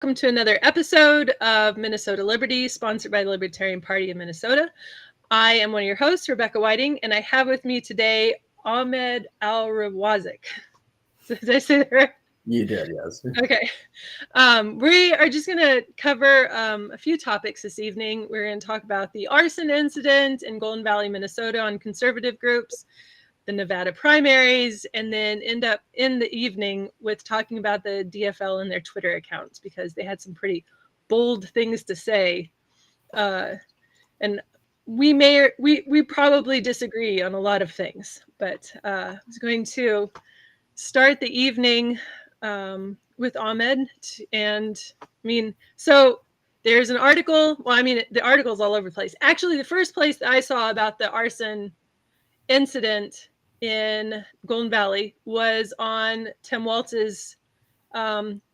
Welcome to another episode of Minnesota Liberty, sponsored by the Libertarian Party of Minnesota. I am one of your hosts, Rebecca Whiting, and I have with me today Ahmed Al-Rawazik. Did I say that right? You did, yes. Okay. We are just going to cover a few topics this evening. We're going to talk about the arson incident in Golden Valley, Minnesota on conservative groups, the Nevada primaries, and then end up in the evening with talking about the DFL and their Twitter accounts because they had some pretty bold things to say. And we probably disagree on a lot of things, but I was going to start the evening with Ahmed. And so there's an article. Well, the article's all over the place. Actually, the first place that I saw about the arson incident in Golden Valley was on Tim Walz's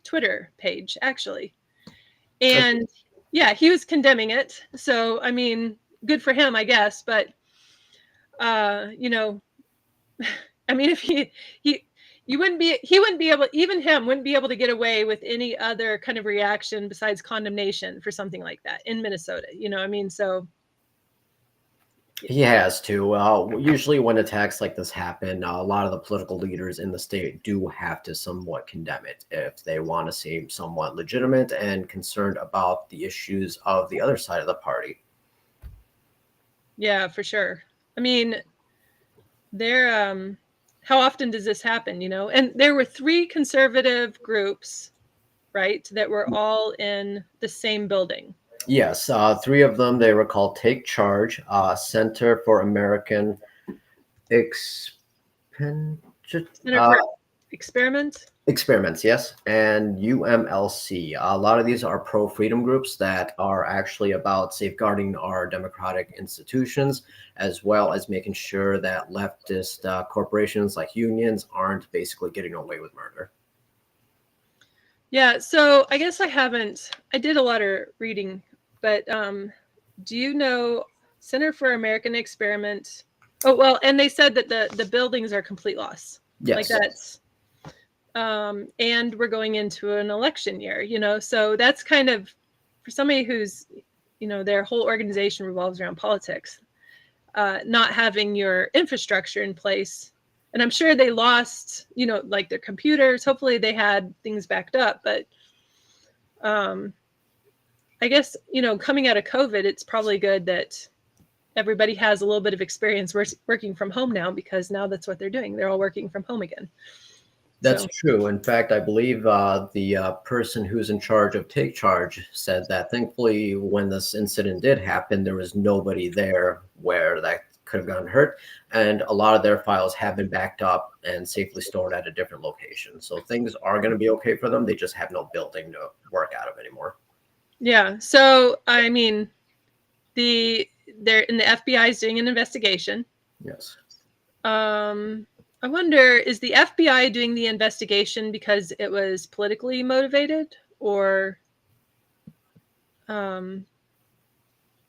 Twitter page, actually. And yeah, he was condemning it. So, good for him, I guess. But, if he wouldn't be able to get away with any other kind of reaction besides condemnation for something like that in Minnesota. So. He has to. Usually when attacks like this happen, a lot of the political leaders in the state do have to somewhat condemn it if they want to seem somewhat legitimate and concerned about the issues of the other side of the party. Yeah, for sure. How often does this happen, And there were 3 conservative groups, right, that were all in the same building. Yes, 3 of them, they were called Take Charge, Center for American Experiments, yes, and UMLC. A lot of these are pro-freedom groups that are actually about safeguarding our democratic institutions, as well as making sure that leftist corporations like unions aren't basically getting away with murder. Yeah, so I guess I did a lot of reading, but do you know Center for American Experiment? Oh, well, and they said that the buildings are complete loss. Yes. Like that's, and we're going into an election year, so that's kind of, for somebody who's, their whole organization revolves around politics, not having your infrastructure in place. And I'm sure they lost, like their computers. Hopefully they had things backed up. But I guess, coming out of COVID, it's probably good that everybody has a little bit of experience working from home now, because now that's what they're doing. They're all working from home again. That's true. In fact, I believe the person who's in charge of Take Charge said that thankfully when this incident did happen, there was nobody there where that could have gotten hurt. And a lot of their files have been backed up and safely stored at a different location. So things are going to be okay for them. They just have no building to work out of anymore. Yeah. So, the FBI is doing an investigation. Yes. I wonder, is the FBI doing the investigation because it was politically motivated, or?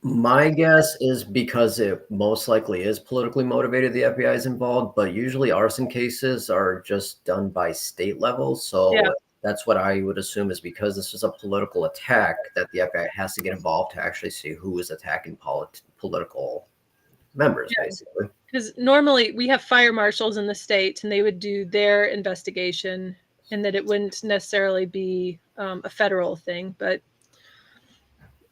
My guess is because it most likely is politically motivated, the FBI is involved, but usually arson cases are just done by state level. So yeah. That's what I would assume, is because this is a political attack that the FBI has to get involved to actually see who is attacking political members, basically. Because normally we have fire marshals in the state and they would do their investigation, and that it wouldn't necessarily be a federal thing, but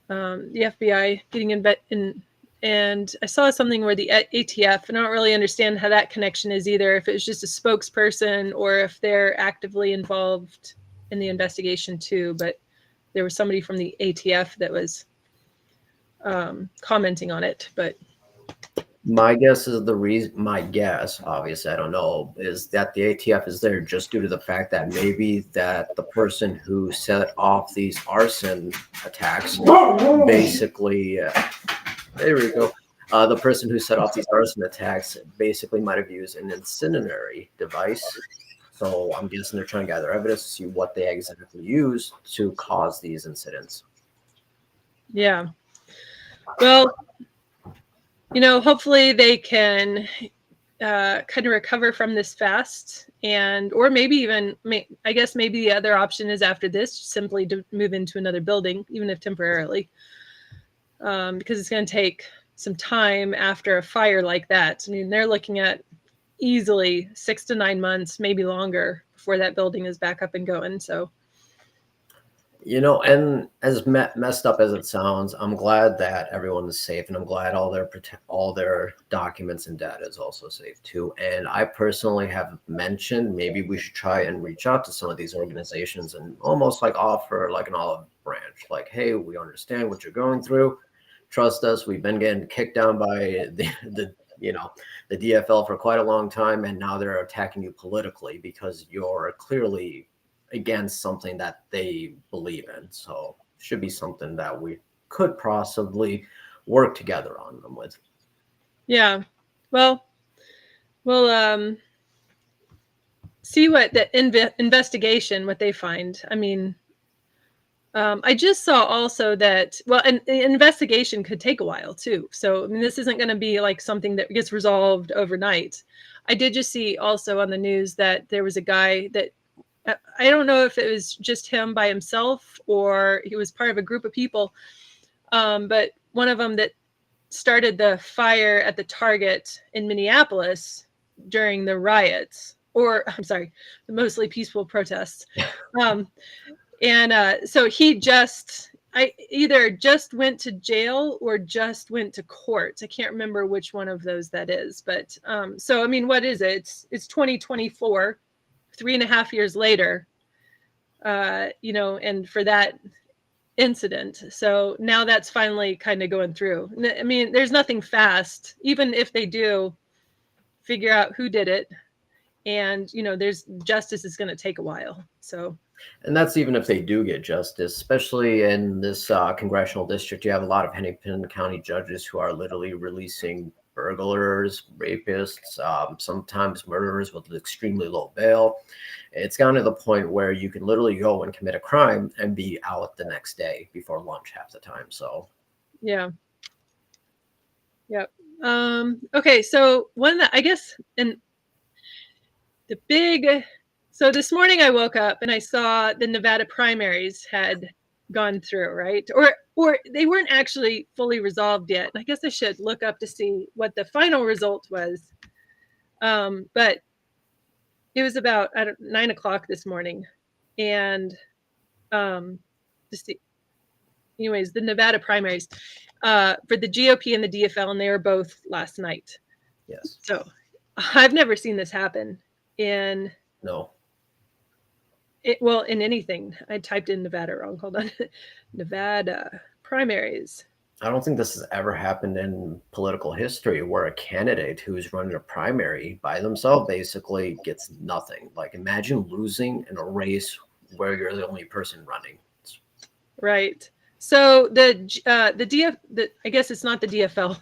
the FBI getting in. And I saw something where the ATF, and I don't really understand how that connection is either, if it's just a spokesperson or if they're actively involved in the investigation too. But there was somebody from the ATF that was commenting on it. But my guess is obviously I don't know, is that the ATF is there just due to the fact that maybe that the person who set off these arson attacks basically, there we go. The person who set off these arson attacks basically might have used an incendiary device. So I'm guessing they're trying to gather evidence to see what they exactly used to cause these incidents. Yeah. Well, hopefully they can kind of recover from this fast, or maybe even, I guess maybe the other option is after this, simply to move into another building, even if temporarily, because it's going to take some time after a fire like that. I mean, they're looking at easily 6 to 9 months, maybe longer, before that building is back up and going. So, and as messed up as it sounds, I'm glad that everyone is safe, and I'm glad all their documents and data is also safe too. And I personally have mentioned maybe we should try and reach out to some of these organizations and almost like offer like an olive branch, like, hey, we understand what you're going through. Trust us, we've been getting kicked down by the DFL for quite a long time, and now they're attacking you politically because you're clearly against something that they believe in. So should be something that we could possibly work together on them with. yeah, well, we'll see what the investigation, what they find. I mean, I just saw also that, well, an investigation could take a while too. So, I mean, this isn't going to be like something that gets resolved overnight. I did just see also on the news that there was a guy that, I don't know if it was just him by himself or he was part of a group of people, but one of them that started the fire at the Target in Minneapolis during the riots, or I'm sorry, the mostly peaceful protests. So he either just went to jail or just went to court. I can't remember which one of those that is. But so, I mean, what is it? It's 2024, 3.5 years later, and for that incident. So now that's finally kind of going through. I mean, there's nothing fast, even if they do figure out who did it. And, there's justice is going to take a while. So. And that's even if they do get justice, especially in this congressional district. You have a lot of Hennepin County judges who are literally releasing burglars, rapists, sometimes murderers with extremely low bail. It's gotten to the point where you can literally go and commit a crime and be out the next day before lunch half the time. So, yeah. Yep. Okay. So one that I guess so this morning I woke up and I saw the Nevada primaries had gone through, right? Or they weren't actually fully resolved yet. I guess I should look up to see what the final result was. But it was about 9 o'clock this morning, and anyways, the Nevada primaries for the GOP and the DFL, and they were both last night. Yes. So I've never seen this happen in anything. I typed in Nevada wrong. Hold on. Nevada primaries. I don't think this has ever happened in political history where a candidate who's running a primary by themselves basically gets nothing. Like, imagine losing in a race where you're the only person running. Right. So I guess it's not the DFL.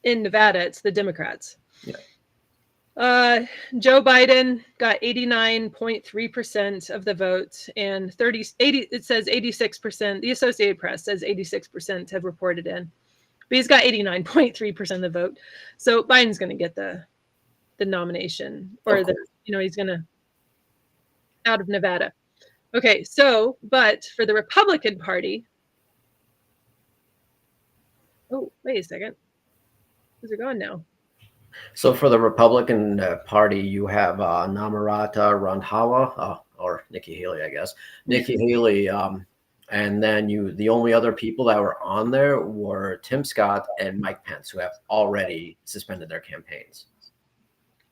In Nevada, it's the Democrats. Yeah. Joe Biden got 89.3% of the vote, and it says 86%. The Associated Press says 86% have reported in, but he's got 89.3% of the vote. So Biden's going to get the nomination, or he's going to out of Nevada. Okay, so but for the Republican Party, oh, wait a second, where's it gone now? So for the Republican Party, you have Namarata Randhawa, or Nikki Haley, I guess. Nikki Haley, and then the only other people that were on there were Tim Scott and Mike Pence, who have already suspended their campaigns.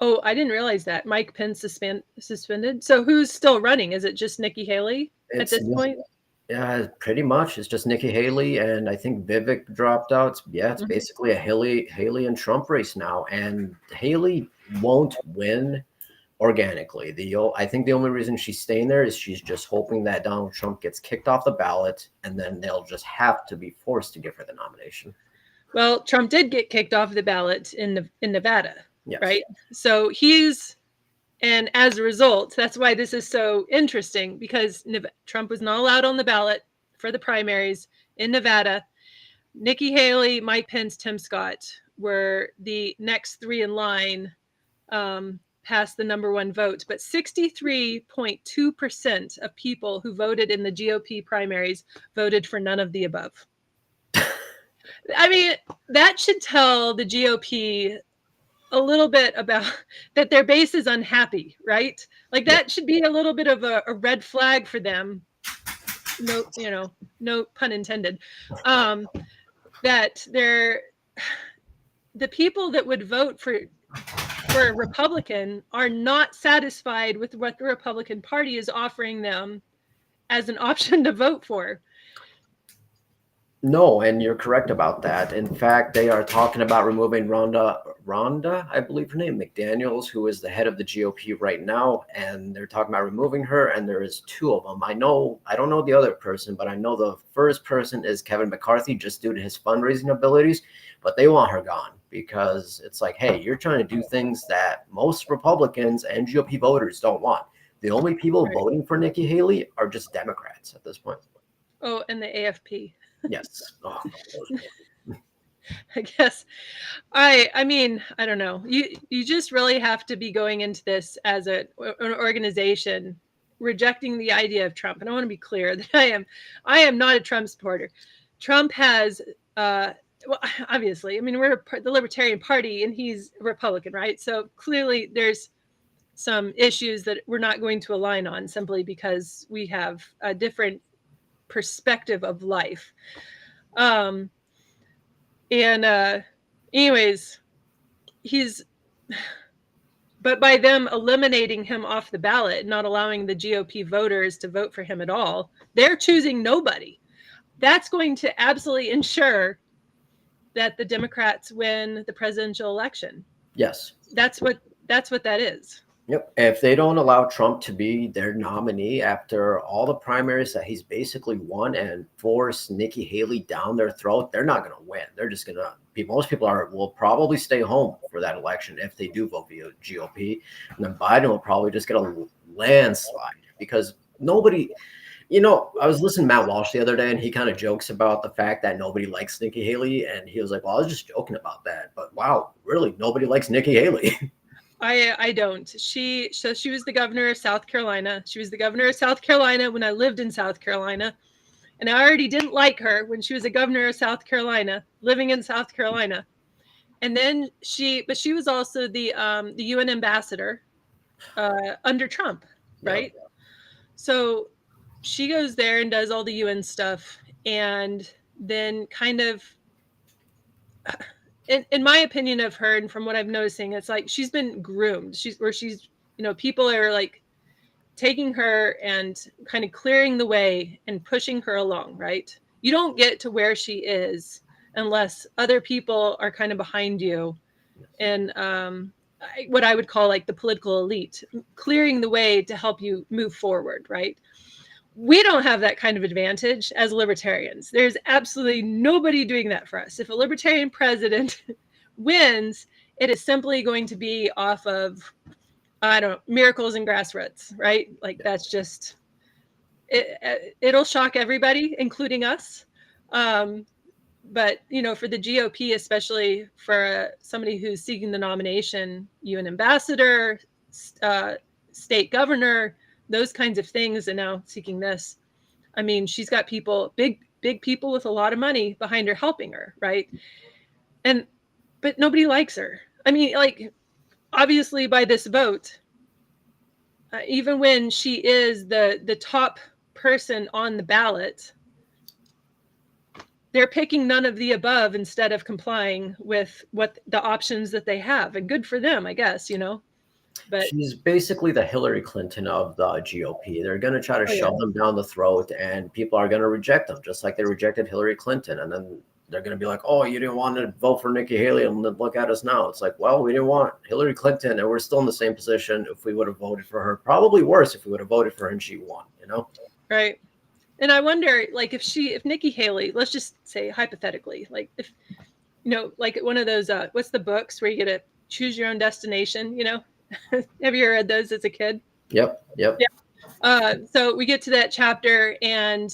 Oh, I didn't realize that. Mike Pence suspended. So who's still running? Is it just Nikki Haley at this point? Yeah, pretty much. It's just Nikki Haley, and I think Vivek dropped out. Yeah, it's basically a Haley and Trump race now, and Haley won't win organically. I think the only reason she's staying there is she's just hoping that Donald Trump gets kicked off the ballot, and then they'll just have to be forced to give her the nomination. Well, Trump did get kicked off the ballot in Nevada, yes. Right? So and as a result, that's why this is so interesting, because Trump was not allowed on the ballot for the primaries in Nevada. Nikki Haley, Mike Pence, Tim Scott were the next three in line passed the number one vote, but 63.2% of people who voted in the GOP primaries voted for none of the above. I mean, that should tell the GOP a little bit about that their base is unhappy, right? Like that should be a little bit of a red flag for them. No, no pun intended. That the people that would vote for a Republican are not satisfied with what the Republican Party is offering them as an option to vote for. No, and you're correct about that. In fact, they are talking about removing Rhonda, I believe her name, McDaniels, who is the head of the GOP right now, and they're talking about removing her, and there is two of them. I don't know the other person, but I know the first person is Kevin McCarthy, just due to his fundraising abilities, but they want her gone because it's like, hey, you're trying to do things that most Republicans and GOP voters don't want. The only people voting for Nikki Haley are just Democrats at this point. Oh, and the AFP. Yes. Oh, I guess I mean, I don't know. You just really have to be going into this as an organization rejecting the idea of Trump. And I want to be clear that I am not a Trump supporter. Trump has well, obviously, I mean, we're the Libertarian Party and he's a Republican, right? So clearly there's some issues that we're not going to align on simply because we have a different perspective of life. Anyways, but by them eliminating him off the ballot, not allowing the GOP voters to vote for him at all, they're choosing nobody. That's going to absolutely ensure that the Democrats win the presidential election. yes. That's what that is. Yep. If they don't allow Trump to be their nominee after all the primaries that he's basically won and force Nikki Haley down their throat, they're not going to win. They're just going to most people will probably stay home for that election if they do vote via GOP. And then Biden will probably just get a landslide because nobody, I was listening to Matt Walsh the other day and he kind of jokes about the fact that nobody likes Nikki Haley. And he was like, well, I was just joking about that. But wow, really, nobody likes Nikki Haley. I don't. She was the governor of South Carolina. She was the governor of South Carolina when I lived in South Carolina. And I already didn't like her when she was a governor of South Carolina, living in South Carolina. And then she was also the UN ambassador under Trump, right? Yep. So she goes there and does all the UN stuff and then kind of in my opinion of her and from what I'm noticing, it's like she's been groomed. She's people are like taking her and kind of clearing the way and pushing her along, right? You don't get to where she is unless other people are kind of behind you and what I would call like the political elite, clearing the way to help you move forward, right? We don't have that kind of advantage as libertarians. There's absolutely nobody doing that for us. If a libertarian president wins, it is simply going to be off of, I don't know, miracles and grassroots, right? Like that's just, it'll shock everybody, including us. But, for the GOP, especially for somebody who's seeking the nomination, UN ambassador, state governor, those kinds of things, and now seeking this. I mean, she's got people, big people with a lot of money behind her helping her, right? But nobody likes her. I mean, like, obviously by this vote, even when she is the top person on the ballot, they're picking none of the above instead of complying with what the options that they have. And good for them, I guess, But she's basically the Hillary Clinton of the GOP. They're going to try to shove them down the throat and people are going to reject them just like they rejected Hillary Clinton. And then they're going to be like, oh, you didn't want to vote for Nikki Haley and look at us now. It's like, well, we didn't want Hillary Clinton and we're still in the same position if we would have voted for her. Probably worse if we would have voted for her and she won, Right. And I wonder, like, if Nikki Haley, let's just say hypothetically, like if, like one of those, what's the books where you get to choose your own destination, Have you read those as a kid? Yep. Yeah. So we get to that chapter, and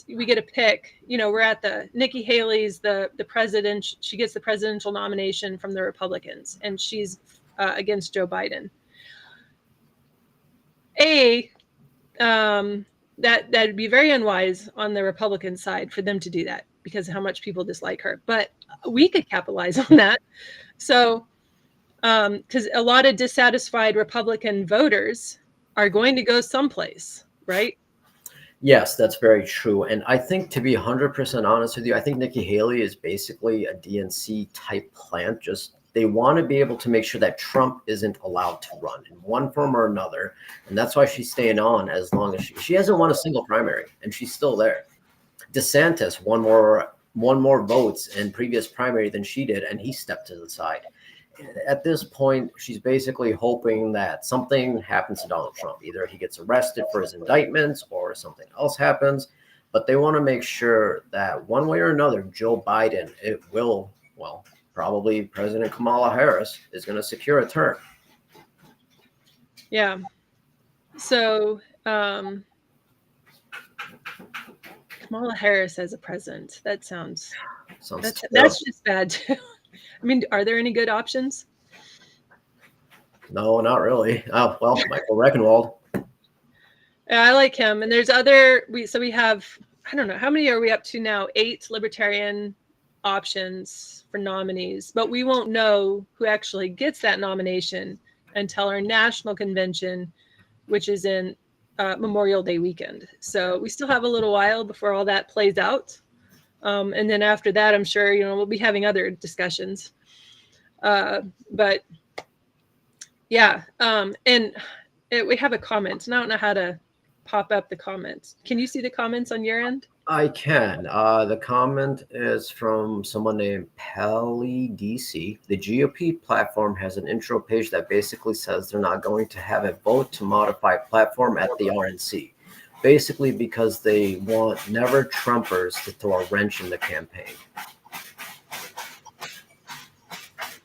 we get a pick. We're at Nikki Haley's the president. She gets the presidential nomination from the Republicans, and she's against Joe Biden. That'd be very unwise on the Republican side for them to do that because of how much people dislike her. But we could capitalize on that. So, because a lot of dissatisfied Republican voters are going to go someplace, right? Yes, that's very true. And I think, to be 100% honest with you, I think Nikki Haley is basically a DNC type plant. Just they want to be able to make sure that Trump isn't allowed to run in one form or another. And that's why she's staying on as long as she hasn't won a single primary, and she's still there. DeSantis won more votes in previous primary than she did, and he stepped to the side. At this point, she's basically hoping that something happens to Donald Trump. Either he gets arrested for his indictments or something else happens. But they want to make sure that one way or another, Joe Biden, probably President Kamala Harris is going to secure a term. Yeah. So Kamala Harris as a president, that's just bad too. I mean, are there any good options? No, not really. Oh, well, Michael Reckenwald. Yeah, I like him. And there's we have, I don't know, how many are we up to now? 8 libertarian options for nominees, but we won't know who actually gets that nomination until our national convention, which is in Memorial Day weekend. So we still have a little while before all that plays out. And then after that, I'm sure, we'll be having other discussions. But yeah. We have a comment, and I don't know how to pop up the comments. Can you see the comments on your end? I can. The comment is from someone named Pelly DC. The GOP platform has an intro page that basically says they're not going to have a vote to modify platform at the RNC. Basically because they want never Trumpers to throw a wrench in the campaign.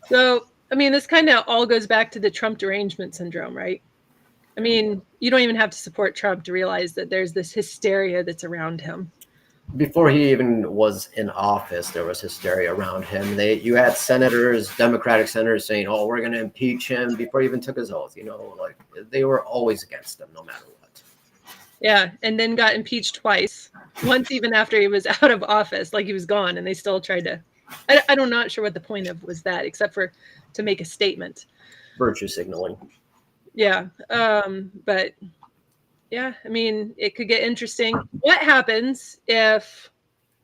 So, I mean, this kind of all goes back to the Trump derangement syndrome, right? I mean, you don't even have to support Trump to realize that there's this hysteria that's around him. Before he even was in office, there was hysteria around him. You had senators, Democratic senators saying, "Oh, we're going to impeach him," before he even took his oath. They were always against him, no matter what. Yeah, and then got impeached twice. Once even after he was out of office, like he was gone, and they still tried to. I'm not sure what the point of was that, except for to make a statement. Virtue signaling. Yeah, but yeah, I mean, it could get interesting. What happens if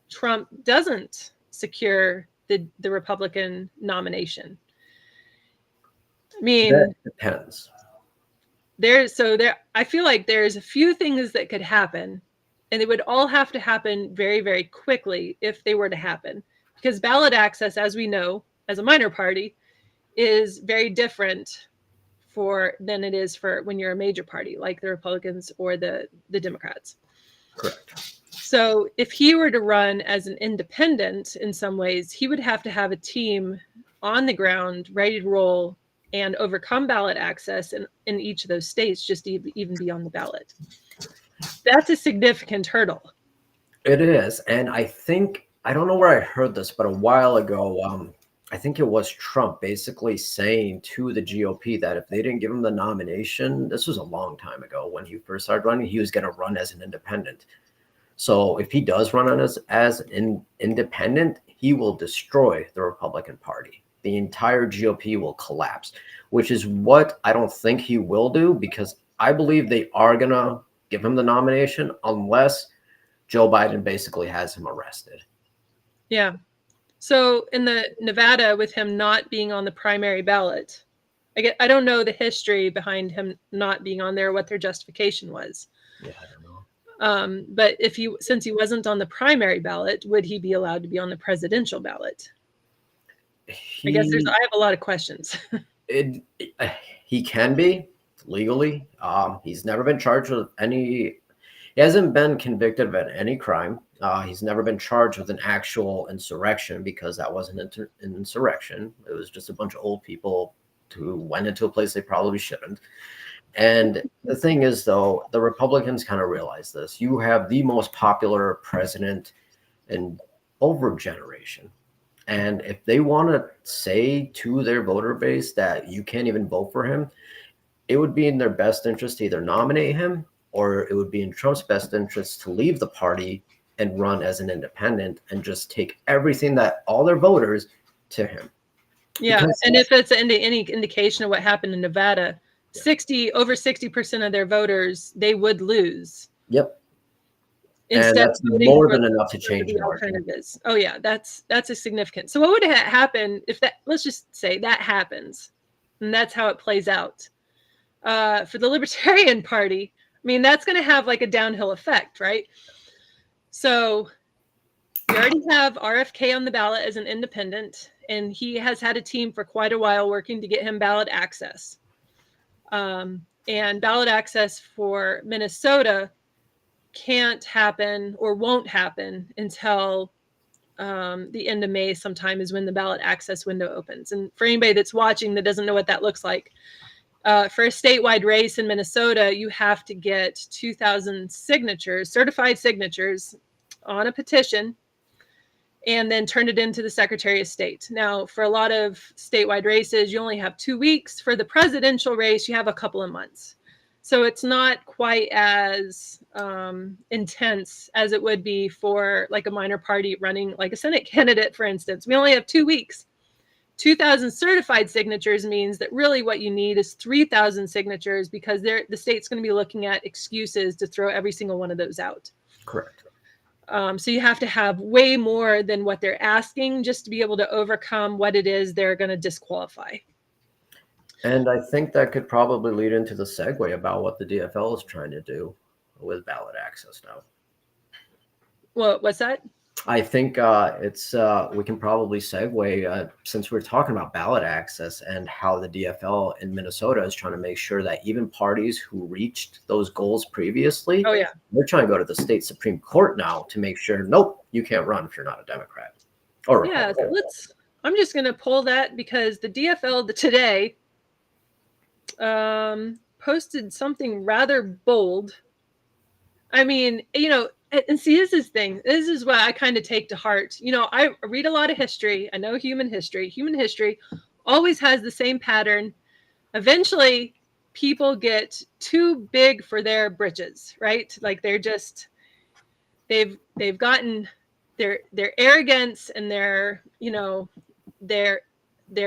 Trump doesn't secure the Republican nomination? I mean, that depends. I feel like there's a few things that could happen, and they would all have to happen very, very quickly if they were to happen, because ballot access, as we know, as a minor party, is very different than it is for when you're a major party like the Republicans or the Democrats. Correct. So if he were to run as an independent, in some ways, he would have to have a team on the ground ready to roll and overcome ballot access in each of those states just to even be on the ballot. That's a significant hurdle. It is. And I don't know where I heard this, but a while ago, I think it was Trump basically saying to the GOP that if they didn't give him the nomination, this was a long time ago when he first started running, he was going to run as an independent. So if he does run as an independent, he will destroy the Republican Party. The entire GOP will collapse, which is what I don't think he will do, because I believe they are going to give him the nomination unless Joe Biden basically has him arrested. Yeah. So in the Nevada, with him not being on the primary ballot, I don't know the history behind him not being on there, what their justification was. Yeah, I don't know. But since he wasn't on the primary ballot, would he be allowed to be on the presidential ballot? I have a lot of questions. He can be legally. He's never been charged with he hasn't been convicted of any crime. He's never been charged with an actual insurrection, because that wasn't an insurrection. It was just a bunch of old people who went into a place they probably shouldn't. And the thing is, though, the Republicans kind of realize this. You have the most popular president in over a generation. And if they want to say to their voter base that you can't even vote for him, it would be in their best interest to either nominate him, or it would be in Trump's best interest to leave the party and run as an independent and just take everything that all their voters to him. Yeah, Because, and if it's any indication of what happened in Nevada, over 60% of their voters, they would lose. Yep. Instead and that's of voting more for than enough to change the the margin. alternatives. Oh yeah, that's a significant. So what would happen if that? Let's just say that happens, and that's how it plays out. For the Libertarian Party, I mean, that's going to have like a downhill effect, right? So we already have RFK on the ballot as an independent, and he has had a team for quite a while working to get him ballot access. And ballot access for Minnesota can't happen or won't happen until the end of May sometime is when the ballot access window opens. And for anybody that's watching that doesn't know what that looks like, for a statewide race in Minnesota, you have to get 2,000 signatures, certified signatures on a petition, and then turn it into the Secretary of State. Now, for a lot of statewide races, you only have 2 weeks. For the presidential race, you have a couple of months. So it's not quite as intense as it would be for like a minor party running like a Senate candidate, for instance. We only have 2 weeks. 2,000 certified signatures means that really what you need is 3,000 signatures, because the state's going to be looking at excuses to throw every single one of those out. Correct. So you have to have way more than what they're asking just to be able to overcome what it is they're going to disqualify. And I think that could probably lead into the segue about what the DFL is trying to do with ballot access now. Well, what's that? I think we can probably segue since we're talking about ballot access and how the DFL in Minnesota is trying to make sure that even parties who reached those goals previously, Oh yeah, they're trying to go to the state Supreme Court now to make sure, nope, you can't run if you're not a Democrat or Republican. Yeah, I'm just going to pull that because the DFL today posted something rather bold. I mean, and see, this is thing. This is what I kind of take to heart. I read a lot of history. I know human history. Human history always has the same pattern. Eventually, people get too big for their britches, right? Like they've gotten their arrogance, and they're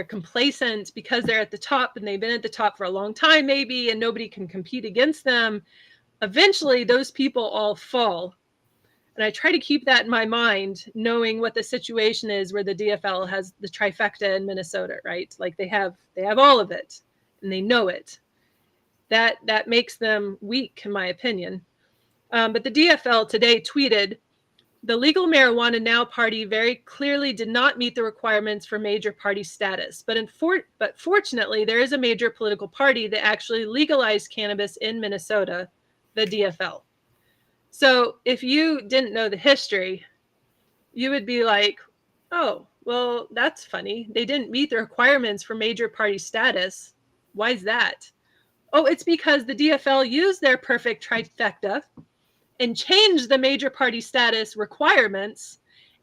complacent because they're at the top, and they've been at the top for a long time, maybe, and nobody can compete against them. Eventually, those people all fall. And I try to keep that in my mind, knowing what the situation is where the DFL has the trifecta in Minnesota, right? Like they have all of it, and they know it. That makes them weak, in my opinion. But the DFL today tweeted, "The Legal Marijuana Now party very clearly did not meet the requirements for major party status. But fortunately, there is a major political party that actually legalized cannabis in Minnesota, the DFL." So if you didn't know the history, you would be like, oh, well, that's funny. They didn't meet the requirements for major party status. Why is that? Oh, it's because the DFL used their perfect trifecta and changed the major party status requirements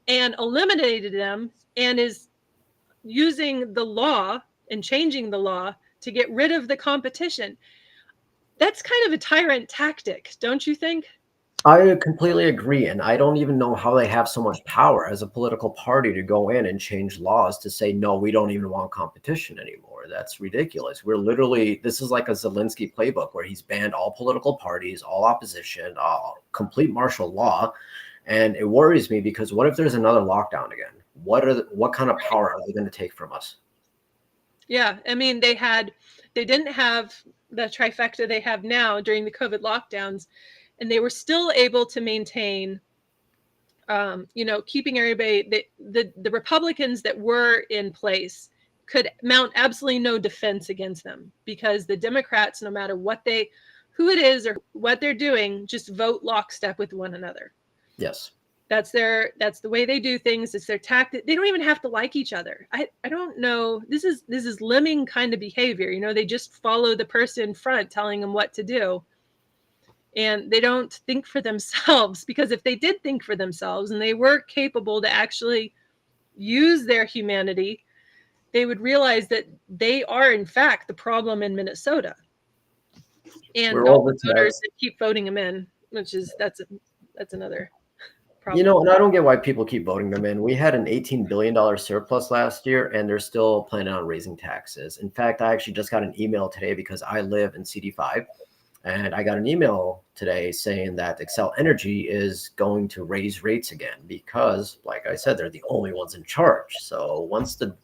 and eliminated them, and is using the law and changing the law to get rid of the competition. That's kind of a tyrant tactic, don't you think? I completely agree, and I don't even know how they have so much power as a political party to go in and change laws to say, no, we don't even want competition anymore. That's ridiculous. This is like a Zelensky playbook where he's banned all political parties, all opposition, complete martial law. And it worries me because what if there's another lockdown again? What kind of power are they going to take from us? Yeah, I mean, they didn't have the trifecta they have now during the COVID lockdowns, and they were still able to maintain, keeping everybody. The Republicans that were in place could mount absolutely no defense against them, because the Democrats, no matter who it is or what they're doing, just vote lockstep with one another. Yes. That's the way they do things. It's their tactic. They don't even have to like each other. I don't know. This is lemming kind of behavior. They just follow the person in front telling them what to do. And they don't think for themselves, because if they did think for themselves and they were capable to actually use their humanity, they would realize that they are in fact the problem in Minnesota. And all the voters that keep voting them in, which is that's another problem. And I don't get why people keep voting them in. We had an $18 billion surplus last year, and they're still planning on raising taxes. In fact, I actually just got an email today because I live in CD5, and I got an email today saying that Xcel Energy is going to raise rates again because, like I said, they're the only ones in charge. So once the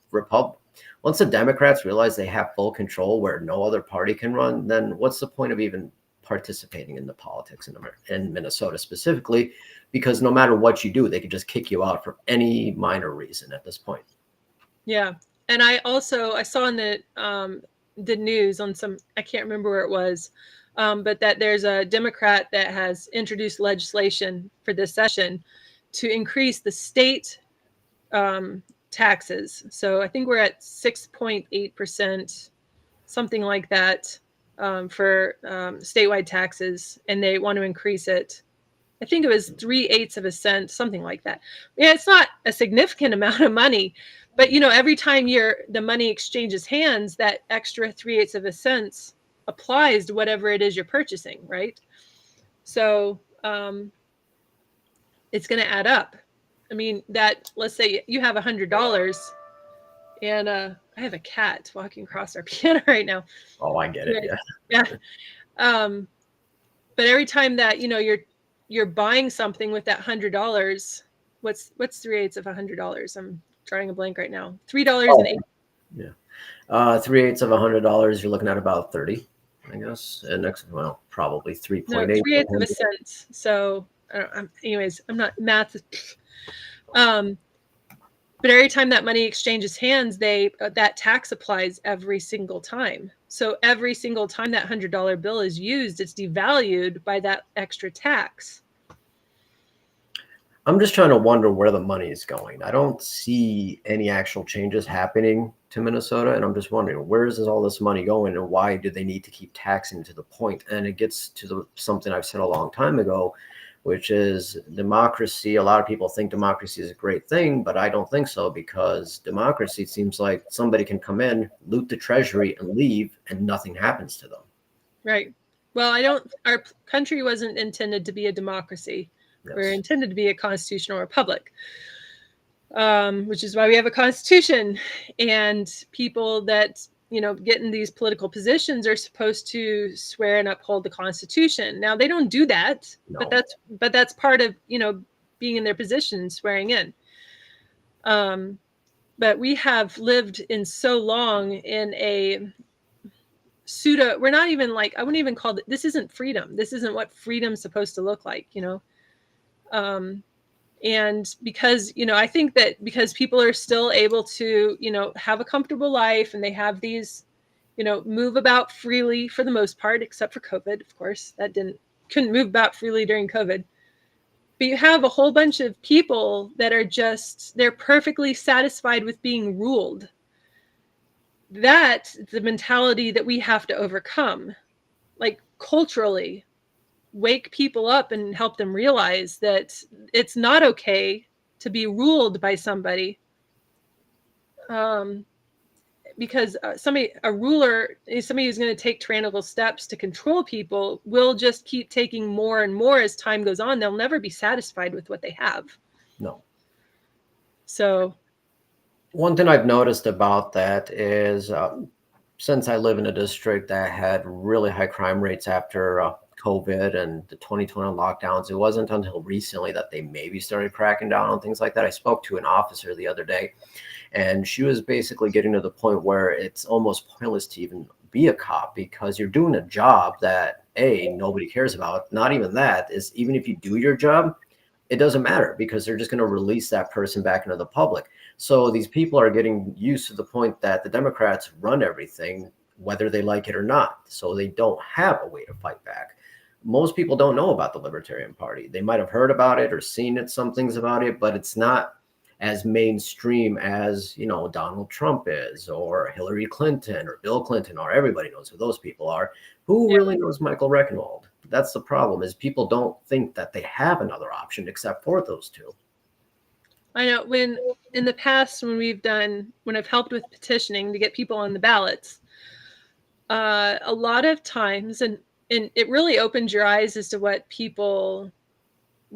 Democrats realize they have full control where no other party can run, then what's the point of even participating in the politics in Minnesota specifically? Because no matter what you do, they could just kick you out for any minor reason at this point. Yeah. And I saw in the news on I can't remember where it was, but that there's a Democrat that has introduced legislation for this session to increase the state taxes. So I think we're at 6.8%, something like that, for statewide taxes, and they want to increase it. I think it was 3/8 of a cent, something like that. Yeah, it's not a significant amount of money, but every time the money exchanges hands, that extra 3/8 of a cent applies to whatever it is you're purchasing, right? So it's going to add up. I mean, let's say you have $100, and I have a cat walking across our piano right now. Oh, I get it. Yeah. But every time that you're buying something with that $100, what's 3/8 of $100? I'm drawing a blank right now. $3.80. Yeah. 3/8 of $100, you're looking at about 30, I guess. And probably 3.8. No, 3/8 of a cent. So anyways, I'm not math. But every time that money exchanges hands, that tax applies every single time. So every single time that $100 bill is used, it's devalued by that extra tax. I'm just trying to wonder where the money is going. I don't see any actual changes happening to Minnesota, and I'm just wondering, where is all this money going, and why do they need to keep taxing to the point? And it gets to something I've said a long time ago, which is democracy. A lot of people think democracy is a great thing, but I don't think so, because democracy seems like somebody can come in, loot the treasury, and leave, and nothing happens to them. Right. Well, our country wasn't intended to be a democracy. Yes. We're intended to be a constitutional republic, which is why we have a constitution. And people that get in these political positions are supposed to swear and uphold the Constitution. Now they don't do that, no. but that's part of being in their position, swearing in. But we have lived in so long in a pseudo. We're not even I wouldn't even call it. This isn't freedom. This isn't what freedom's supposed to look like. And because, I think that because people are still able to, have a comfortable life, and they have these, move about freely for the most part, except for COVID, of course, couldn't move about freely during COVID. But you have a whole bunch of people that are they're perfectly satisfied with being ruled. That's the mentality that we have to overcome, culturally. Wake people up and help them realize that it's not okay to be ruled by somebody, because somebody who's going to take tyrannical steps to control people will just keep taking more and more as time goes on. They'll never be satisfied with what they have. No. So one thing I've noticed about that is since I live in a district that had really high crime rates after COVID and the 2020 lockdowns, it wasn't until recently that they maybe started cracking down on things like that. I spoke to an officer the other day, and she was basically getting to the point where it's almost pointless to even be a cop, because you're doing a job that nobody cares about. Not even that, is even if you do your job, it doesn't matter, because they're just going to release that person back into the public. So these people are getting used to the point that the Democrats run everything, whether they like it or not. So they don't have a way to fight back. most people don't know about the Libertarian Party. They might have heard about it or seen it, some things about it, but it's not as mainstream as, you know, Donald Trump is, or Hillary Clinton, or Bill Clinton, or everybody knows who those people are. Who really knows Michael Rechenwald? That's the problem, is people don't think that they have another option except for those two. I know when in the past, when I've helped with petitioning to get people on the ballots, a lot of times, and it really opens your eyes as to what people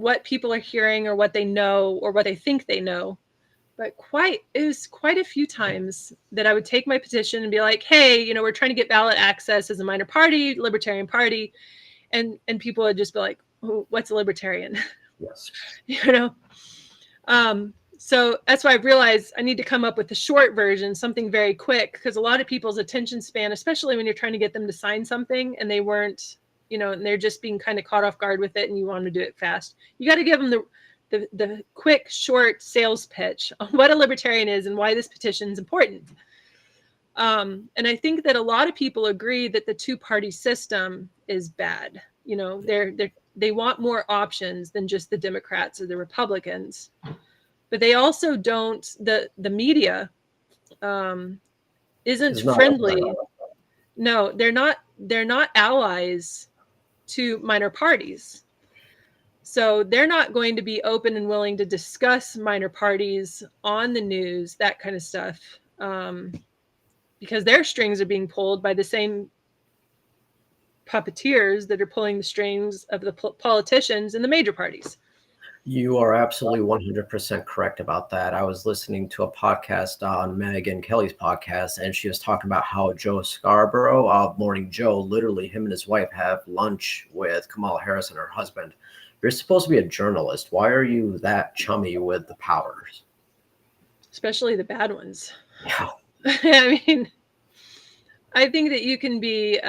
are hearing, or what they know, or what they think they know. But it was quite a few times that I would take my petition and be like, hey, you know, we're trying to get ballot access as a minor party, Libertarian Party. And people would just be like, oh, what's a libertarian? Yes. You know? So that's why I realized I need to come up with a short version, something very quick, because a lot of people's attention span, especially when you're trying to get them to sign something and they weren't, you know, and they're just being kind of caught off guard with it, and you want to do it fast. You got to give them the quick, short sales pitch on what a libertarian is and why this petition is important. And I think that a lot of people agree that the two-party system is bad. You know, they want more options than just the Democrats or the Republicans. But they also don't. The media isn't friendly. No, they're not. They're not allies to minor parties. So they're not going to be open and willing to discuss minor parties on the news, that kind of stuff, because their strings are being pulled by the same puppeteers that are pulling the strings of the politicians in the major parties. You are absolutely 100% correct about that. I was listening to a podcast on Megyn Kelly's podcast, and she was talking about how Joe Scarborough of Morning Joe, literally him and his wife have lunch with Kamala Harris and her husband. You're supposed to be a journalist. Why are you that chummy with the powers? Especially the bad ones. Yeah. I mean, I think that you can be,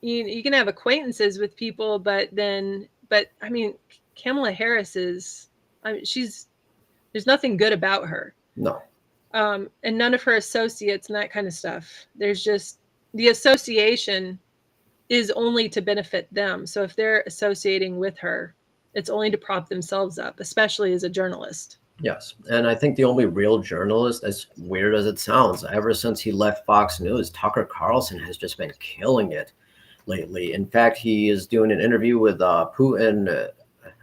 you can have acquaintances with people, but I mean, Kamala Harris there's nothing good about her. No. And none of her associates and that kind of stuff. There's just, the association is only to benefit them. So if they're associating with her, it's only to prop themselves up, especially as a journalist. Yes. And I think the only real journalist, as weird as it sounds, ever since he left Fox News, Tucker Carlson has just been killing it lately. In fact, he is doing an interview with Putin,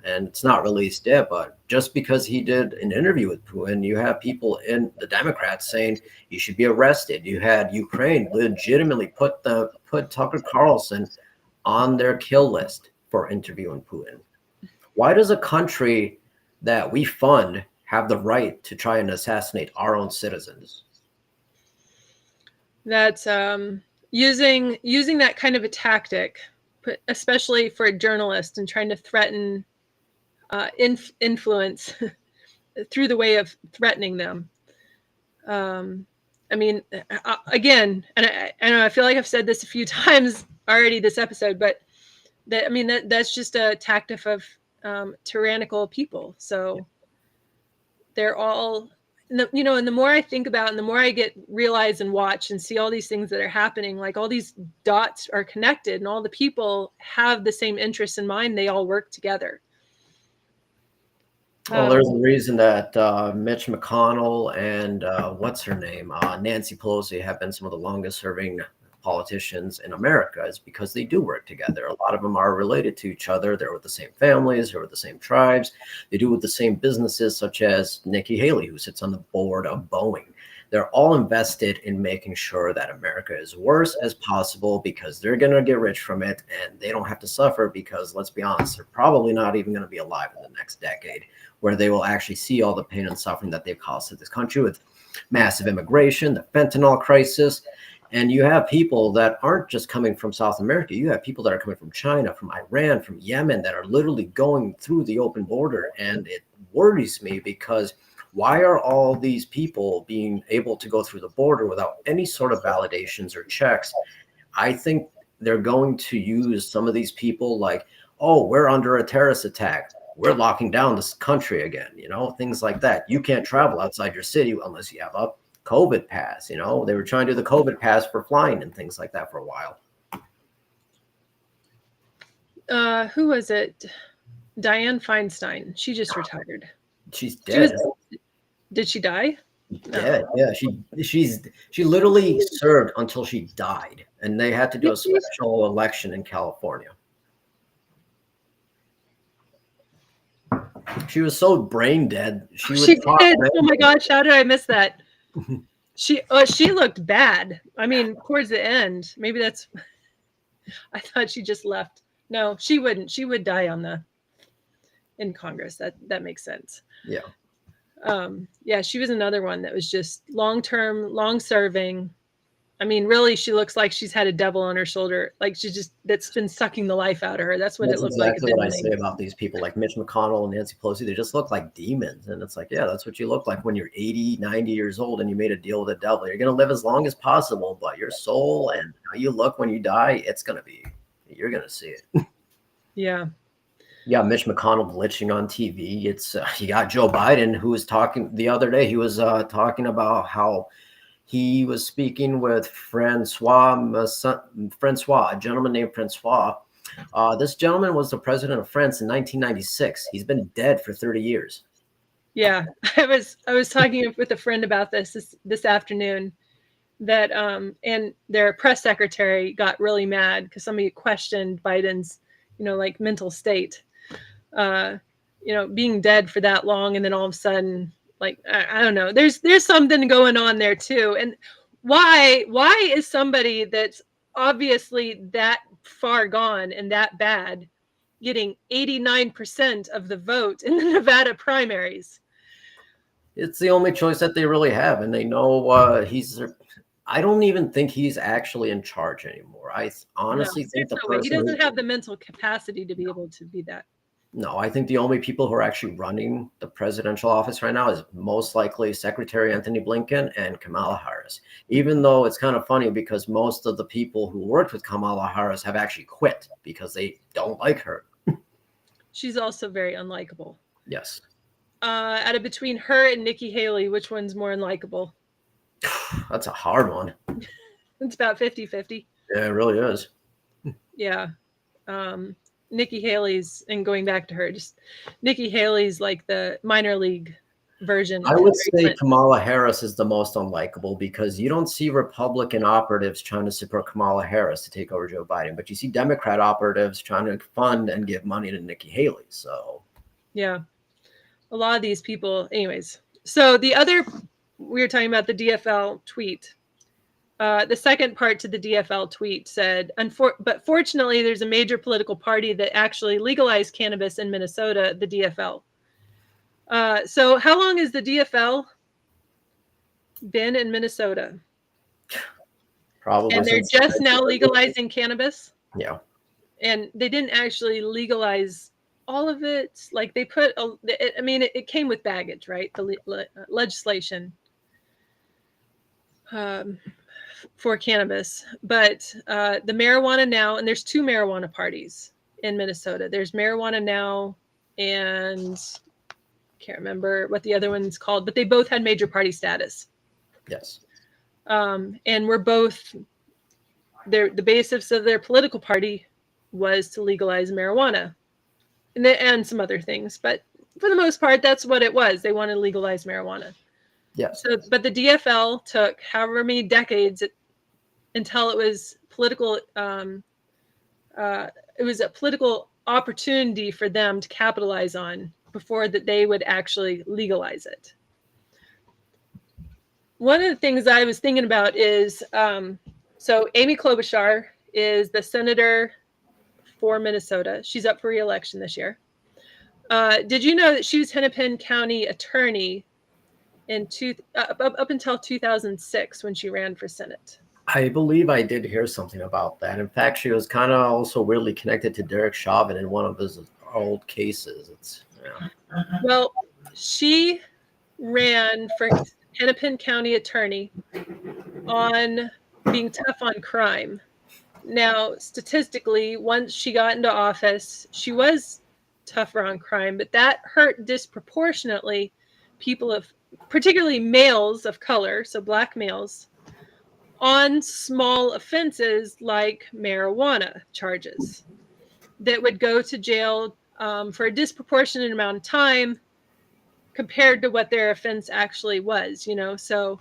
and it's not released yet, but just because he did an interview with Putin, you have people in the Democrats saying he should be arrested. You had Ukraine legitimately put Tucker Carlson on their kill list for interviewing Putin. Why does a country that we fund have the right to try and assassinate our own citizens? That's using that kind of a tactic, especially for a journalist, and trying to threaten influence through the way of threatening them. I mean, again, and I know I feel like I've said this a few times already this episode, but that's just a tactic of tyrannical people. So they're all, you know, and the more I think about, and the more I realize and watch and see all these things that are happening, like all these dots are connected, and all the people have the same interests in mind. They all work together. Well, there's a reason that Mitch McConnell and what's her name, Nancy Pelosi, have been some of the longest serving politicians in America, is because they do work together. A lot of them are related to each other. They're with the same families, they're with the same tribes. They do with the same businesses, such as Nikki Haley, who sits on the board of Boeing. They're all invested in making sure that America is worse as possible, because they're going to get rich from it, and they don't have to suffer, because let's be honest, they're probably not even going to be alive in the next decade, where they will actually see all the pain and suffering that they've caused to this country with massive immigration, the fentanyl crisis. And you have people that aren't just coming from South America. You have people that are coming from China, from Iran, from Yemen, that are literally going through the open border. And it worries me, because why are all these people being able to go through the border without any sort of validations or checks? I think they're going to use some of these people like, oh, we're under a terrorist attack, we're locking down this country again, you know, things like that. You can't travel outside your city unless you have a COVID pass. You know, they were trying to do the COVID pass for flying and things like that for a while. Who was it? Dianne Feinstein. She just retired. She's She was. dead. Did she die? Dead. Yeah, she literally served until she died, and they had to do a special election in California. She was so brain dead. She did. Oh my gosh, how did I miss that? She looked bad. I mean, towards the end, maybe that's. I thought she just left. No, she wouldn't. She would die in Congress. That makes sense. Yeah. Yeah, she was another one that was just long-term, long-serving. I mean, really, she looks like she's had a devil on her shoulder. Like that's been sucking the life out of her. That's what it looked like. That's exactly what I say about these people like Mitch McConnell and Nancy Pelosi. They just look like demons. And it's like, yeah, that's what you look like when you're 80, 90 years old and you made a deal with the devil. You're going to live as long as possible, but your soul and how you look when you die, you're going to see it. Yeah. Yeah, Mitch McConnell glitching on TV. You got Joe Biden, who was talking the other day. He was talking about how he was speaking with Francois, a gentleman named Francois. This gentleman was the president of France in 1996. He's been dead for 30 years. Yeah, I was talking with a friend about this afternoon. That and their press secretary got really mad because somebody questioned Biden's, like mental state. Being dead for that long, and then all of a sudden, like I don't know, there's something going on there too. And why is somebody that's obviously that far gone and that bad getting 89% of the vote in the Nevada primaries? It's the only choice that they really have, and they know I don't even think he's actually in charge anymore. I honestly think he doesn't have the mental capacity to be able to be that. No, I think the only people who are actually running the presidential office right now is most likely Secretary Anthony Blinken and Kamala Harris. Even though it's kind of funny because most of the people who worked with Kamala Harris have actually quit because they don't like her. She's also very unlikable. Yes. Out of between her and Nikki Haley, which one's more unlikable? That's a hard one. It's about 50-50. Yeah, it really is. Yeah. Nikki Haley's, and going back to her, just Nikki Haley's like the minor league version. I would say Kamala Harris is the most unlikable because you don't see Republican operatives trying to support Kamala Harris to take over Joe Biden, but you see Democrat operatives trying to fund and give money to Nikki Haley. So, yeah, a lot of these people, anyways. So we were talking about the DFL tweet. The second part to the DFL tweet said, but fortunately, there's a major political party that actually legalized cannabis in Minnesota, the DFL. So how long has the DFL been in Minnesota? Probably. And they're just now legalizing cannabis? Yeah. And they didn't actually legalize all of it. Like they put, it came with baggage, right? The legislation. For cannabis, but the Marijuana Now, and there's two marijuana parties in Minnesota. There's Marijuana Now, and can't remember what the other one's called, but they both had major party status. Yes. And we're both, the basis of their political party was to legalize marijuana and some other things, but for the most part, that's what it was. They wanted to legalize marijuana. Yes. So, but the DFL took however many decades until it was political. It was a political opportunity for them to capitalize on before that they would actually legalize it. One of the things I was thinking about is, so Amy Klobuchar is the senator for Minnesota. She's up for re-election this year. Did you know that she was Hennepin County attorney up until 2006 when she ran for Senate? I believe I did hear something about that. In fact, she was kind of also weirdly connected to Derek Chauvin in one of his old cases. Well, she ran for Hennepin County attorney on being tough on crime. Now, statistically, once she got into office, she was tougher on crime, but that hurt disproportionately people particularly males of color, so Black males, on small offenses like marijuana charges. that would go to jail for a disproportionate amount of time compared to what their offense actually was, So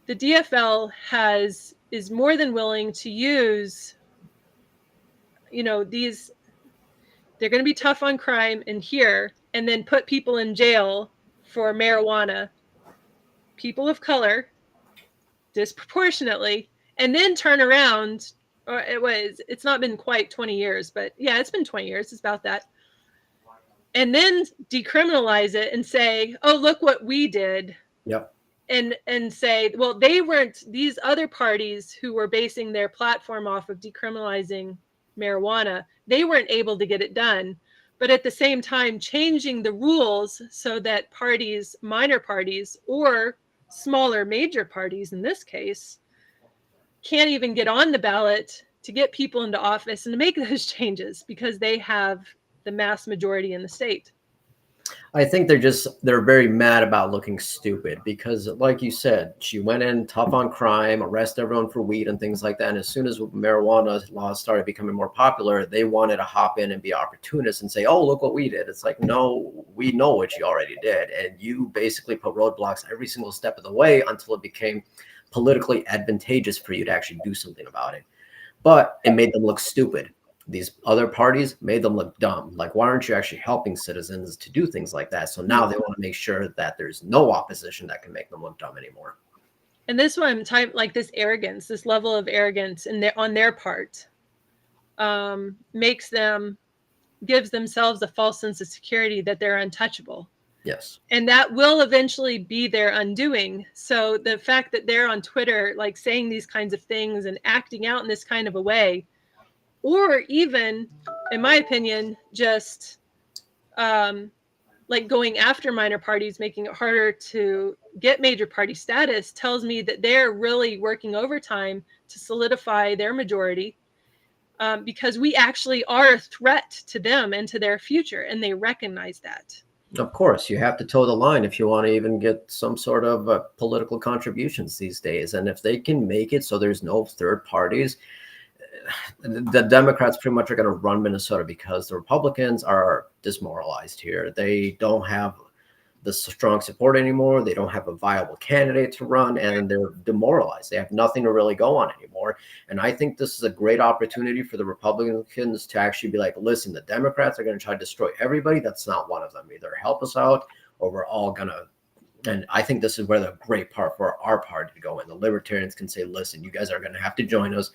the DFL is more than willing to use, these, they're going to be tough on crime in here and then put people in jail for marijuana, people of color, disproportionately, and then turn around. Or it's not been quite 20 years, but yeah, it's been 20 years. It's about that. And then decriminalize it and say, oh, look what we did. Yep. And say, well, they weren't, these other parties who were basing their platform off of decriminalizing marijuana, they weren't able to get it done. But at the same time, changing the rules so that parties, minor parties, or smaller major parties in this case, can't even get on the ballot to get people into office and to make those changes because they have the mass majority in the state. I think they're very mad about looking stupid because, like you said, she went in tough on crime, arrest everyone for weed and things like that. And as soon as marijuana laws started becoming more popular, they wanted to hop in and be opportunists and say, oh, look what we did. It's like, no, we know what you already did. And you basically put roadblocks every single step of the way until it became politically advantageous for you to actually do something about it. But it made them look stupid. These other parties made them look dumb. Like, why aren't you actually helping citizens to do things like that? So now they want to make sure that there's no opposition that can make them look dumb anymore. And this one, like this arrogance, this level of arrogance on their part, gives themselves a false sense of security that they're untouchable. Yes. And that will eventually be their undoing. So the fact that they're on Twitter, like saying these kinds of things and acting out in this kind of a way, or even, in my opinion, just like going after minor parties, making it harder to get major party status, tells me that they're really working overtime to solidify their majority, because we actually are a threat to them and to their future, and they recognize that. Of course, you have to toe the line if you want to even get some sort of political contributions these days. And if they can make it so there's no third parties, the Democrats pretty much are going to run Minnesota because the Republicans are demoralized here. They don't have the strong support anymore. They don't have a viable candidate to run, and they're demoralized. They have nothing to really go on anymore. And I think this is a great opportunity for the Republicans to actually be like, listen, the Democrats are going to try to destroy everybody. That's not one of them. Either help us out or we're all going to. And I think this is where the great part for our party to go in. The Libertarians can say, listen, you guys are going to have to join us.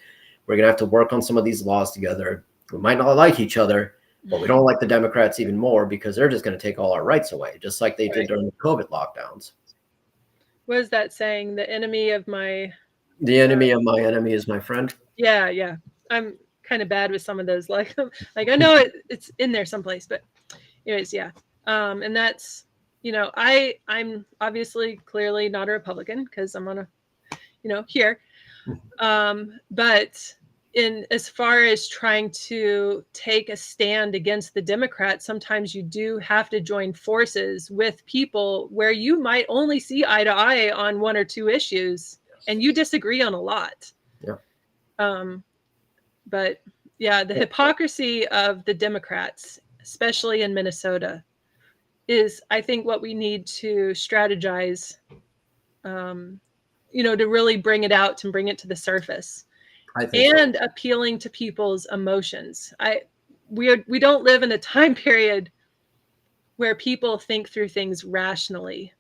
We're going to have to work on some of these laws together. We might not like each other, but we don't like the Democrats even more because they're just going to take all our rights away, just like they did during the COVID lockdowns. What is that saying? The enemy of my enemy is my friend. Yeah, yeah. I'm kind of bad with some of those. Like I know it's in there someplace, but anyways, yeah. And that's, I'm obviously clearly not a Republican because I'm on a, here. But as far as trying to take a stand against the Democrats, sometimes you do have to join forces with people where you might only see eye to eye on one or two issues, and you disagree on a lot. Yeah. But yeah, the hypocrisy of the Democrats, especially in Minnesota, is, I think, what we need to strategize, to really bring it out and bring it to the surface. And so. Appealing to people's emotions. We don't live in a time period where people think through things rationally.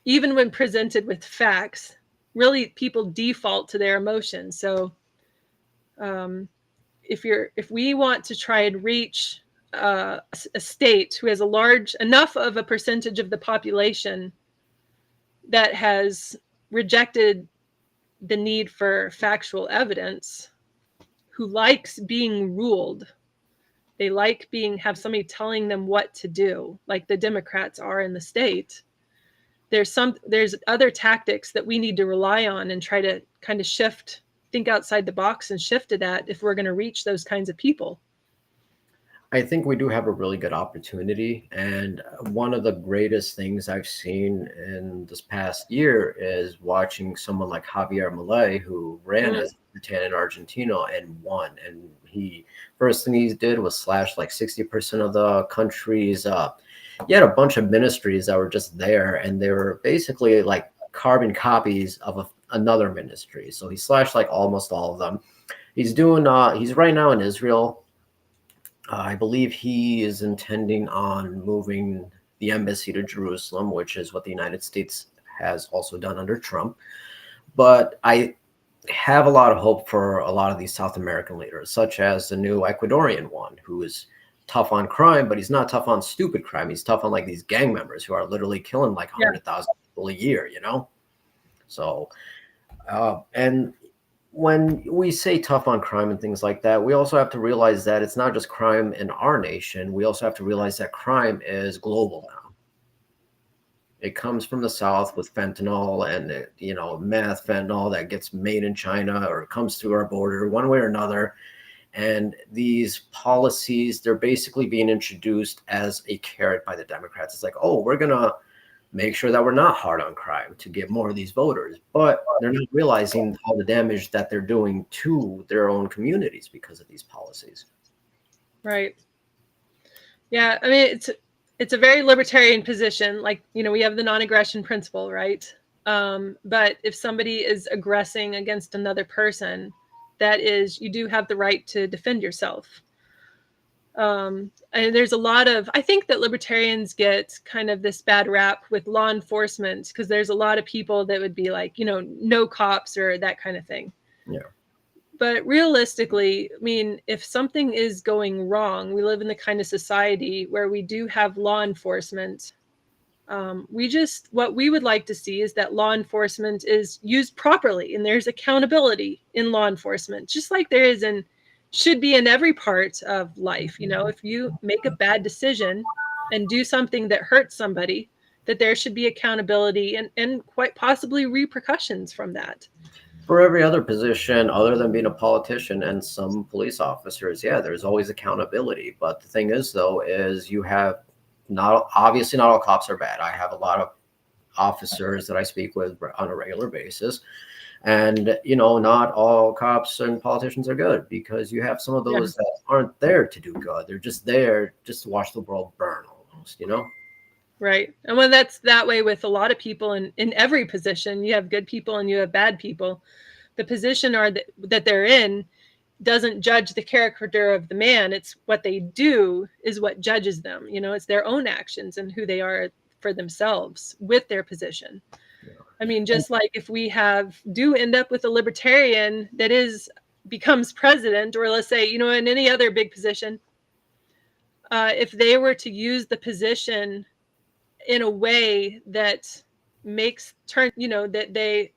Even when presented with facts, really people default to their emotions. So if we want to try and reach a state who has enough of a percentage of the population that has rejected the need for factual evidence, who likes being ruled, they like have somebody telling them what to do, like the Democrats are in the state. There's other tactics that we need to rely on and try to kind of think outside the box and shift to that if we're going to reach those kinds of people. I think we do have a really good opportunity. And one of the greatest things I've seen in this past year is watching someone like Javier Milei, who ran Mm, as Lieutenant in Argentina and won. And he, first thing he did was slash like 60% of the country's, he had a bunch of ministries that were just there, and they were basically like carbon copies of another ministry. So he slashed like almost all of them. He's right now in Israel. I believe he is intending on moving the embassy to Jerusalem, which is what the United States has also done under Trump. But I have a lot of hope for a lot of these South American leaders, such as the new Ecuadorian one, who is tough on crime, but he's not tough on stupid crime. He's tough on like these gang members who are literally killing like yeah. 100,000 people a year, So, and when we say tough on crime and things like that, we also have to realize that it's not just crime in our nation. We also have to realize that crime is global now. It comes from the South with fentanyl and meth, fentanyl that gets made in China or comes through our border one way or another. And these policies, they're basically being introduced as a carrot by the Democrats. It's like, oh, we're gonna make sure that we're not hard on crime to get more of these voters, but they're not realizing all the damage that they're doing to their own communities because of these policies. Right. Yeah. I mean, it's a very libertarian position. Like, we have the non-aggression principle, right? But if somebody is aggressing against another person, that is, you do have the right to defend yourself. And there's a lot of, I think that libertarians get kind of this bad rap with law enforcement because there's a lot of people that would be like, no cops or that kind of thing. Yeah. But realistically, I mean, if something is going wrong, we live in the kind of society where we do have law enforcement. What we would like to see is that law enforcement is used properly and there's accountability in law enforcement, just like there is should be in every part of life. If you make a bad decision and do something that hurts somebody, that there should be accountability and quite possibly repercussions from that. For every other position other than being a politician and some police officers, yeah, there's always accountability. But the thing is, though, is you have not obviously not all cops are bad. I have a lot of officers that I speak with on a regular basis. And, not all cops and politicians are good because you have some of Yeah. those that aren't there to do good. They're just there just to watch the world burn almost. Right. And when that's that way with a lot of people in every position, you have good people and you have bad people. The position that they're in doesn't judge the character of the man. It's what they do is what judges them. It's their own actions and who they are for themselves with their position. I mean, just like if we do end up with a libertarian that becomes president, or let's say, in any other big position, if they were to use the position in a way that that they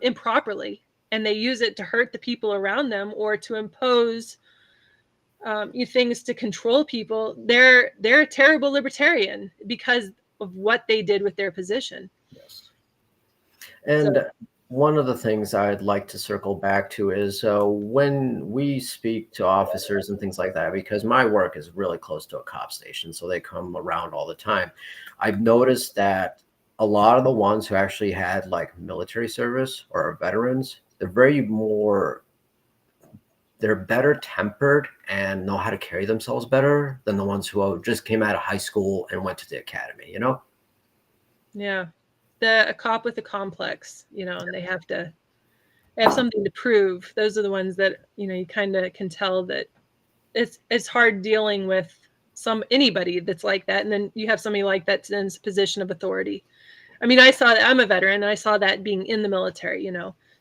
improperly, and they use it to hurt the people around them or to impose things to control people, they're a terrible libertarian because of what they did with their position. Yes. So And one of the things I'd like to circle back to is when we speak to officers and things like that, because my work is really close to a cop station, so they come around all the time. I've noticed that a lot of the ones who actually had like military service or are veterans, they're better tempered and know how to carry themselves better than the ones who just came out of high school and went to the academy. yeah, a cop with a complex, and they have something to prove. Those are the ones that you kind of can tell that it's hard dealing with anybody that's like that. And then you have somebody like that's in a position of authority. I mean, I'm a veteran and I saw that being in the military.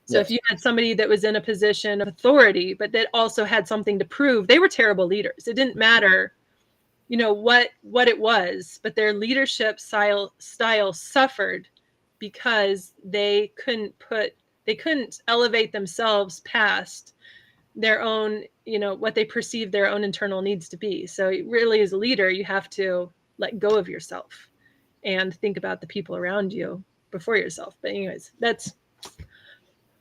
So Yes. if you had somebody that was in a position of authority but that also had something to prove, they were terrible leaders. It didn't matter what it was, but their leadership style suffered because they couldn't elevate themselves past their own, what they perceive their own internal needs to be. So really, as a leader, you have to let go of yourself and think about the people around you before yourself. But anyways,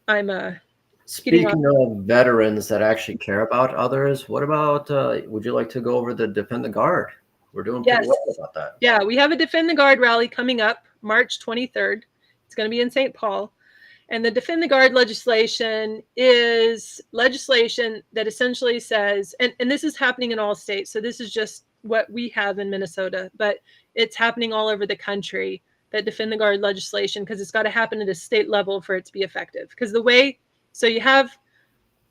I'm Speaking of veterans that actually care about others, what about, would you like to go over the Defend the Guard? We're doing pretty well about that. Yeah, we have a Defend the Guard rally coming up March 23rd. It's going to be in St. Paul. And the Defend the Guard legislation is legislation that essentially says, and this is happening in all states, so this is just what we have in Minnesota, but it's happening all over the country, that Defend the Guard legislation, because it's got to happen at a state level for it to be effective. Because the way, so you have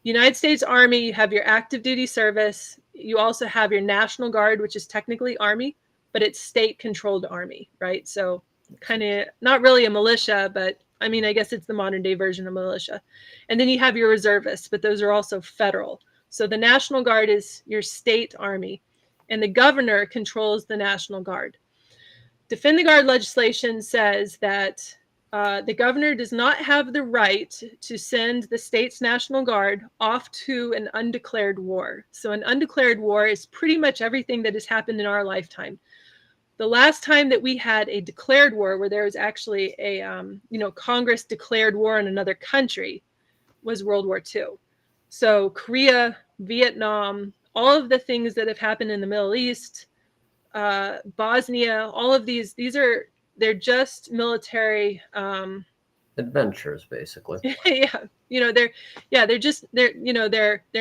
United States Army, you have your active duty service, you also have your National Guard, which is technically Army, but it's state-controlled Army, right? So kind of not really a militia, but I mean, I guess it's the modern day version of militia. And then you have your reservists, but those are also federal. So the National Guard is your state army, and the governor controls the National Guard. Defend the Guard legislation says that the governor does not have the right to send the state's National Guard off to an undeclared war. So an undeclared war is pretty much everything that has happened in our lifetime. The last time that we had a declared war, where there was actually a, Congress declared war on another country, was World War II. So Korea, Vietnam, all of the things that have happened in the Middle East, Bosnia, all of they're just military adventures, basically. Yeah, they're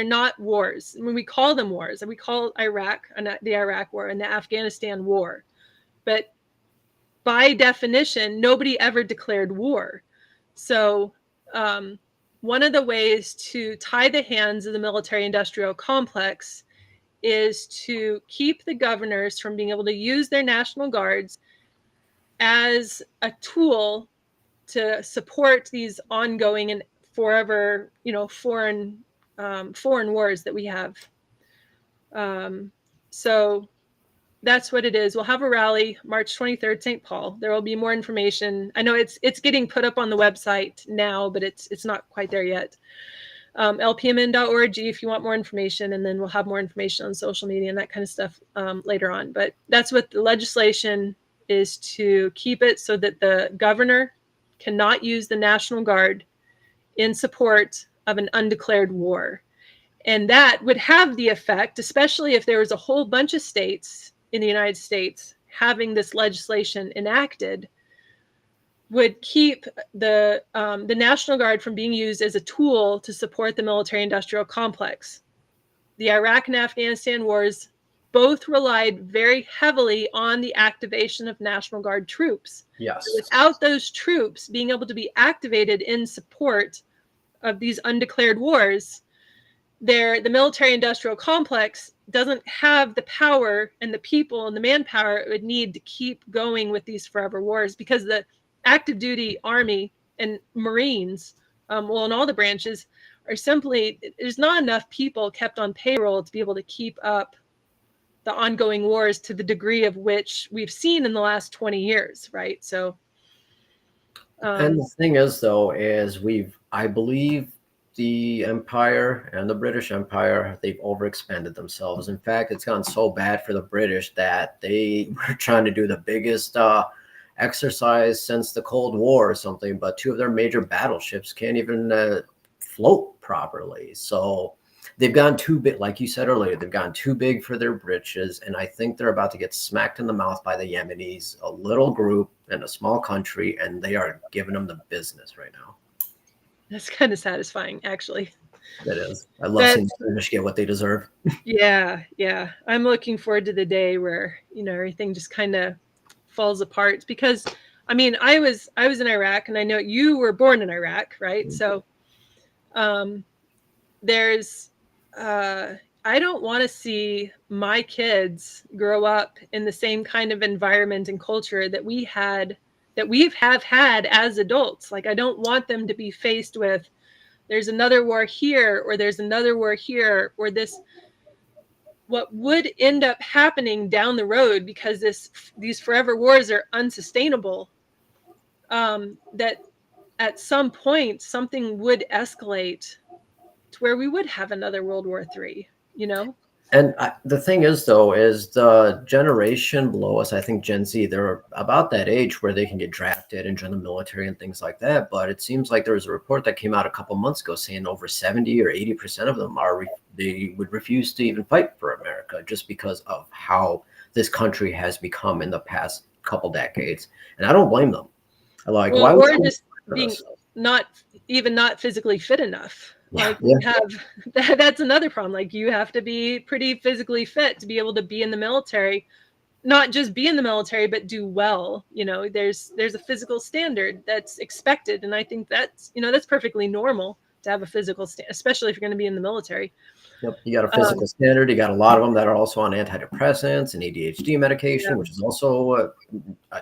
not wars. When we call them wars, and we call Iraq the Iraq War and the Afghanistan War, but by definition, nobody ever declared war. So one of the ways to tie the hands of the military-industrial complex is to keep the governors from being able to use their National Guards as a tool to support these ongoing and forever, foreign wars that we have. So that's what it is. We'll have a rally March 23rd, St. Paul. There will be more information. I know it's getting put up on the website now, but it's not quite there yet. lpmn.org if you want more information, and then we'll have more information on social media and that kind of stuff later on. But that's what the legislation is, to keep it so that the governor cannot use the National Guard in support of an undeclared war. And that would have the effect, especially if there was a whole bunch of states in the United States having this legislation enacted, would keep the National Guard from being used as a tool to support the military-industrial complex. The Iraq and Afghanistan wars both relied very heavily on the activation of National Guard troops. Yes. So without those troops being able to be activated in support of these undeclared wars, the military-industrial complex doesn't have the power and the people and the manpower it would need to keep going with these forever wars, because the active duty Army and Marines, in all the branches, are simply, there's not enough people kept on payroll to be able to keep up the ongoing wars to the degree of which we've seen in the last 20 years, right? So, and the thing is, though, is I believe the Empire and the British Empire, they've overexpanded themselves. In fact, it's gone so bad for the British that they were trying to do the biggest exercise since the Cold War or something, but two of their major battleships can't even float properly. So they've gone too big, like you said earlier, they've gone too big for their britches, and I think they're about to get smacked in the mouth by the Yemenis, a little group in a small country, and they are giving them the business right now. That's kind of satisfying, actually. It is. I love seeing the British get what they deserve. Yeah. I'm looking forward to the day where, everything just kind of falls apart, because I mean, I was in Iraq, and I know you were born in Iraq, right? Mm-hmm. So there's I don't want to see my kids grow up in the same kind of environment and culture that we have had as adults. Like, I don't want them to be faced with, there's another war here, or there's another war here, or this, what would end up happening down the road, because these forever wars are unsustainable, that at some point something would escalate to where we would have another World War III, And the thing is, though, is the generation below us, I think Gen Z, they're about that age where they can get drafted and join the military and things like that. But it seems like there was a report that came out a couple months ago saying over 70 or 80% of them they would refuse to even fight for America just because of how this country has become in the past couple decades. And I don't blame them. Like, why Well, would or just being this? not physically fit enough. Yeah, Like we have that's another problem. Like you have to be pretty physically fit to be able to be in the military. Not just be in the military, but do well. There's a physical standard that's expected, and I think that's perfectly normal to have a physical standard, especially if you're going to be in the military. Yep, you got a physical standard. You got a lot of them that are also on antidepressants and ADHD Yeah. medication, which is also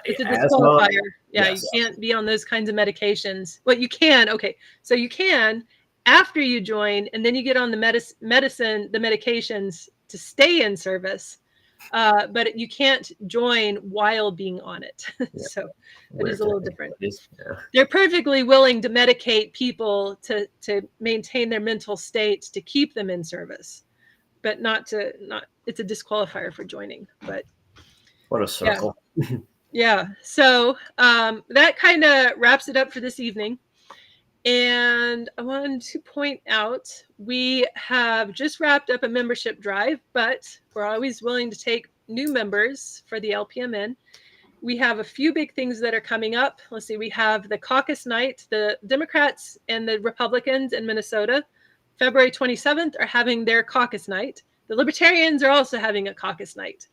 It's a asthma. disqualifier. Yeah, Yes. you can't be on those kinds of medications. Well, you can. Okay, so you can after you join, and then you get on the the medications to stay in service. But you can't join while being on it. Yeah. So it is a little different. Yeah. They're perfectly willing to medicate people to maintain their mental state to keep them in service, but not it's a disqualifier for joining. But What a circle. yeah. So that kind of wraps it up for this evening. And I wanted to point out we have just wrapped up a membership drive, but we're always willing to take new members for the LPMN. We have a few big things that are coming up. Let's see, we have the caucus night. The Democrats and the Republicans in Minnesota, February 27th, are having their caucus night. The Libertarians are also having a caucus night.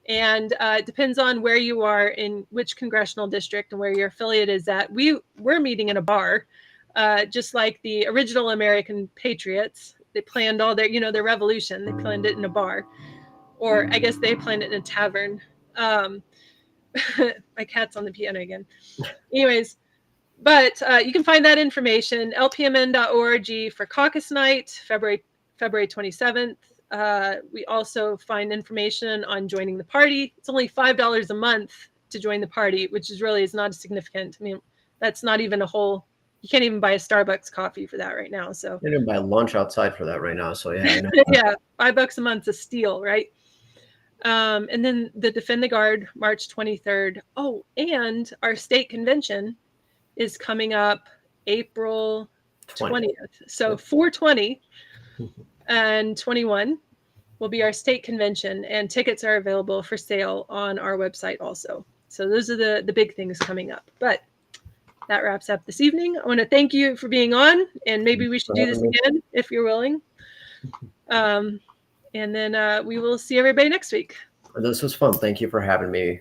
And it depends on where you are in which congressional district and where your affiliate is at. We're meeting in a bar, just like the original American patriots. They planned all their revolution. They planned it in a bar, or I guess they planned it in a tavern. My cat's on the piano again. Anyways, but you can find that information, lpmn.org for caucus night, February 27th. We also find information on joining the party. It's only $5 a month to join the party, which is not significant. I mean, that's not even you can't even buy a Starbucks coffee for that right now. So You can buy lunch outside for that right now. So yeah, I know. yeah, $5 a month's a steal, right? And then the Defend the Guard, March 23rd. Oh, and our state convention is coming up April 20th. So 4/20 and 21 will be our state convention, and tickets are available for sale on our website also. So those are the big things coming up. But that wraps up this evening. I want to thank you for being on, and maybe we should do this again if you're willing. And then we will see everybody next week. This was fun. Thank you for having me.